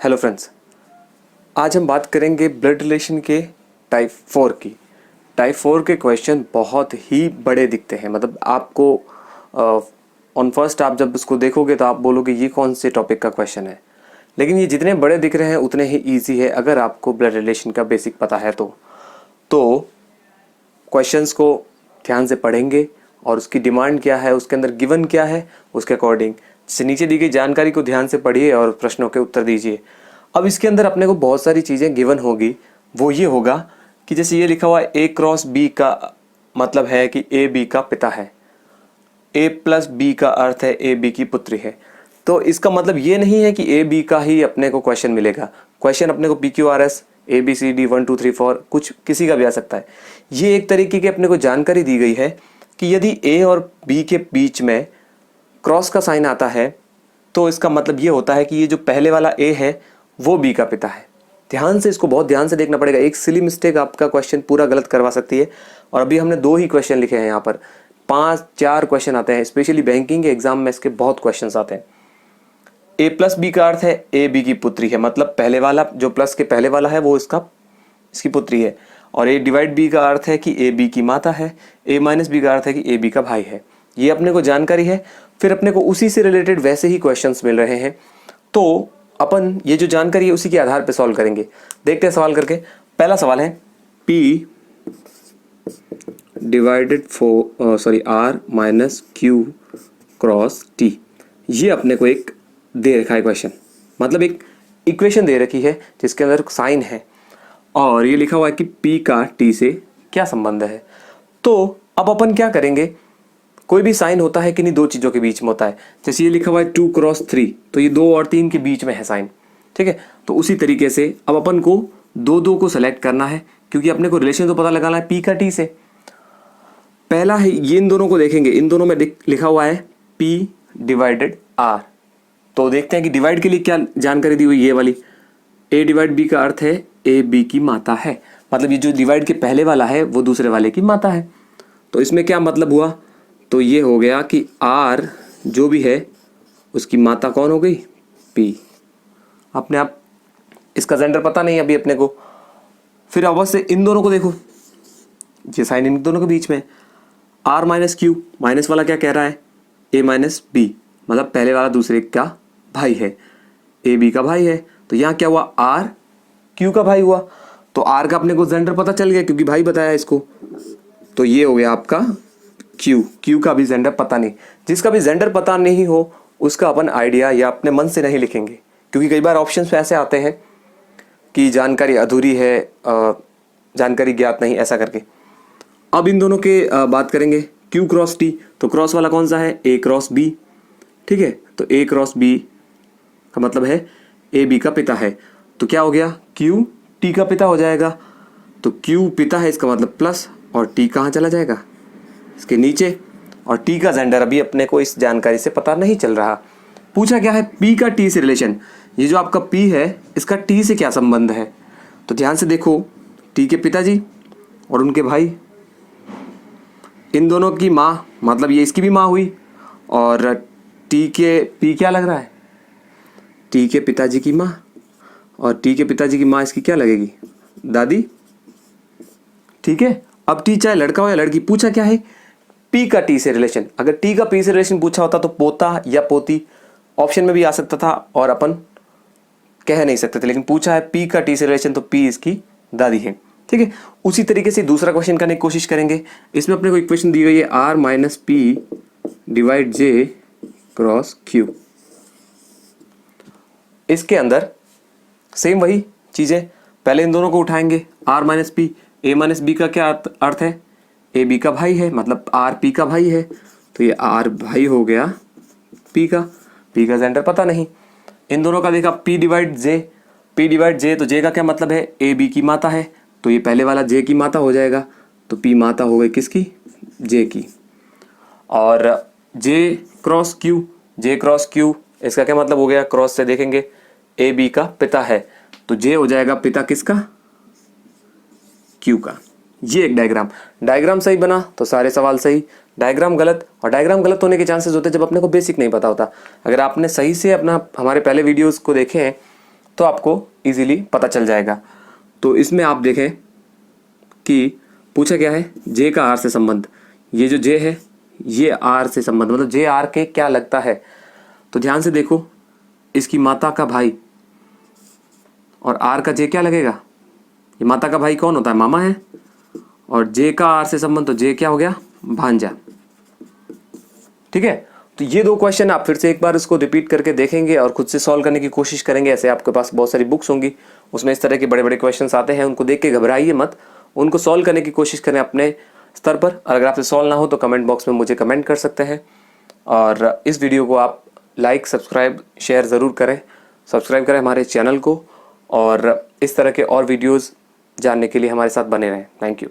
Hello friends, आज हम बात करेंगे ब्लड रिलेशन के टाइप 4 की। टाइप 4 के क्वेश्चन बहुत ही बड़े दिखते हैं, मतलब आपको ऑन फर्स्ट आप जब उसको देखोगे तो आप बोलोगे ये कौन से टॉपिक का क्वेश्चन है। लेकिन ये जितने बड़े दिख रहे हैं उतने ही ईजी है अगर आपको ब्लड रिलेशन का बेसिक पता है तो क्वेश्चंस को ध्यान से पढ़ेंगे और उसकी डिमांड क्या है, उसके अंदर गिवन क्या है, उसके अकॉर्डिंग से नीचे दी गई जानकारी को ध्यान से पढ़िए और प्रश्नों के उत्तर दीजिए। अब इसके अंदर अपने को बहुत सारी चीज़ें गिवन होगी। वो ये होगा कि जैसे ये लिखा हुआ है ए क्रॉस बी का मतलब है कि ए बी का पिता है, ए प्लस बी का अर्थ है ए बी की पुत्री है। तो इसका मतलब ये नहीं है कि ए बी का ही अपने को क्वेश्चन मिलेगा। क्वेश्चन अपने को P Q R S A B C D 1 2 3 4 कुछ किसी का भी आ सकता है। ये एक तरीके की अपने को जानकारी दी गई है कि यदि ए और बी के बीच में क्रॉस का साइन आता है तो इसका मतलब ये होता है कि ये जो पहले वाला ए है वो बी का पिता है। ध्यान से इसको बहुत ध्यान से देखना पड़ेगा। एक सिली मिस्टेक आपका क्वेश्चन पूरा गलत करवा सकती है। और अभी हमने 2 ही क्वेश्चन लिखे हैं, यहाँ पर 5-4 क्वेश्चन आते हैं। स्पेशली बैंकिंग के एग्जाम में इसके बहुत क्वेश्चन आते हैं। ए प्लस बी का अर्थ है ए बी की पुत्री है, मतलब पहले वाला जो प्लस के पहले वाला है वो इसकी पुत्री है। और ए डिवाइड बी का अर्थ है कि ए बी की माता है। ए माइनस बी का अर्थ है कि ए बी का भाई है। ये अपने को जानकारी है। फिर अपने को उसी से रिलेटेड वैसे ही क्वेश्चंस मिल रहे हैं, तो अपन ये जो जानकारी है उसी के आधार पे सॉल्व करेंगे। देखते हैं सवाल करके। पहला सवाल है P divided R minus Q cross T। ये अपने को एक दे रखा है क्वेश्चन, मतलब एक इक्वेशन दे रखी है जिसके अंदर साइन है और ये लिखा हुआ है कि P का T से क्या संबंध है। तो अब अपन क्या करेंगे, कोई भी साइन होता है कि नहीं 2 चीज़ों के बीच में होता है। जैसे ये लिखा हुआ है 2 क्रॉस 3, तो ये 2 और 3 के बीच में है साइन, ठीक है। तो उसी तरीके से अब अपन को 2 को सेलेक्ट करना है क्योंकि अपने को रिलेशन तो पता लगाना है P का T से। पहला है ये, इन दोनों को देखेंगे, इन दोनों में लिखा हुआ है P डिवाइडेड R। तो देखते हैं कि डिवाइड के लिए क्या जानकारी दी हुई, ये वाली A डिवाइड B का अर्थ है A B की माता है, मतलब ये जो डिवाइड के पहले वाला है वो दूसरे वाले की माता है। तो इसमें क्या मतलब हुआ, तो ये हो गया कि R जो भी है उसकी माता कौन हो गई, P। अपने आप इसका जेंडर पता नहीं अभी अपने को। फिर अवश्य इन दोनों को देखो, ये साइन इन दोनों के बीच में। R माइनस Q, माइनस वाला क्या कह रहा है A माइनस B, मतलब पहले वाला दूसरे का भाई है, A B का भाई है। तो यहाँ क्या हुआ, R Q का भाई हुआ। तो R का अपने को जेंडर पता चल गया क्योंकि भाई बताया इसको। तो ये हो गया आपका Q का भी जेंडर पता नहीं। जिसका भी जेंडर पता नहीं हो उसका अपन आइडिया या अपने मन से नहीं लिखेंगे, क्योंकि कई बार ऑप्शंस पे ऐसे आते हैं कि जानकारी अधूरी है, जानकारी ज्ञात नहीं, ऐसा करके। अब इन दोनों के बात करेंगे Q क्रॉस T। तो क्रॉस वाला कौन सा है, A क्रॉस B, ठीक है। तो A क्रॉस B का मतलब है A B का पिता है। तो क्या हो गया, Q T का पिता हो जाएगा। तो Q पिता है, इसका मतलब प्लस, और T कहाँ चला जाएगा, इसके नीचे। और T का जेंडर अभी अपने को इस जानकारी से पता नहीं चल रहा। पूछा क्या है, P का T से रिलेशन। ये जो आपका P है इसका T से क्या संबंध है, तो ध्यान से देखो, T के पिताजी और उनके भाई, इन दोनों की माँ, मतलब ये इसकी भी माँ हुई। और P क्या लग रहा है, T के पिताजी की माँ, और T के पिताजी की माँ इसकी क्या लगेगी, दादी, ठीक है। अब T चाहे लड़का हो या लड़की, पूछा क्या है P का T से रिलेशन। अगर T का P से रिलेशन पूछा होता तो पोता या पोती ऑप्शन में भी आ सकता था और अपन कह नहीं सकते थे, लेकिन पूछा है P का T से रिलेशन तो P इसकी दादी है, ठीक है। उसी तरीके से दूसरा क्वेश्चन करने की कोशिश करेंगे। इसमें अपने को इक्वेशन दी गई है R minus P divide J cross Q। इसके अंदर सेम वही चीजें, पहले इन दोनों को उठाएंगे, R minus P। A minus B का क्या अर्थ है, ए बी का भाई है, मतलब आर पी का भाई है। तो ये आर भाई हो गया पी का जेंडर पता नहीं। इन दोनों का देखा पी डिवाइड जे, तो जे का क्या मतलब है, ए बी की माता है। तो ये पहले वाला जे की माता हो जाएगा। तो पी माता हो गई किसकी, जे की। और जे क्रॉस क्यू, इसका क्या मतलब हो गया, क्रॉस से देखेंगे ए बी का पिता है, तो जे हो जाएगा पिता किसका, क्यू का। ये एक डायग्राम सही बना तो सारे सवाल सही, डायग्राम गलत, और डायग्राम गलत होने के चांसेस होते हैं जब अपने को बेसिक नहीं पता होता। अगर आपने सही से हमारे पहले वीडियोस को देखे हैं तो आपको इजीली पता चल जाएगा। तो इसमें आप देखें कि पूछा क्या है, जे का आर से संबंध। ये जो जे है ये आर से संबंध, मतलब जे आर के क्या लगता है। तो ध्यान से देखो, इसकी माता का भाई और आर का जे क्या लगेगा, ये माता का भाई कौन होता है, मामा है। और जे का आर से संबंध, तो जे क्या हो गया, भांजा। ठीक है, तो ये दो क्वेश्चन आप फिर से एक बार इसको रिपीट करके देखेंगे और खुद से सॉल्व करने की कोशिश करेंगे। ऐसे आपके पास बहुत सारी बुक्स होंगी, उसमें इस तरह के बड़े बड़े क्वेश्चंस आते हैं, उनको देख के घबराइए मत, उनको सॉल्व करने की कोशिश करें अपने स्तर पर। और अगर आपसे सॉल्व ना हो तो कमेंट बॉक्स में मुझे कमेंट कर सकते हैं। और इस वीडियो को आप लाइक, सब्सक्राइब, शेयर ज़रूर करें। सब्सक्राइब करें हमारे चैनल को, और इस तरह के और वीडियोज़ जानने के लिए हमारे साथ बने रहें। Thank you.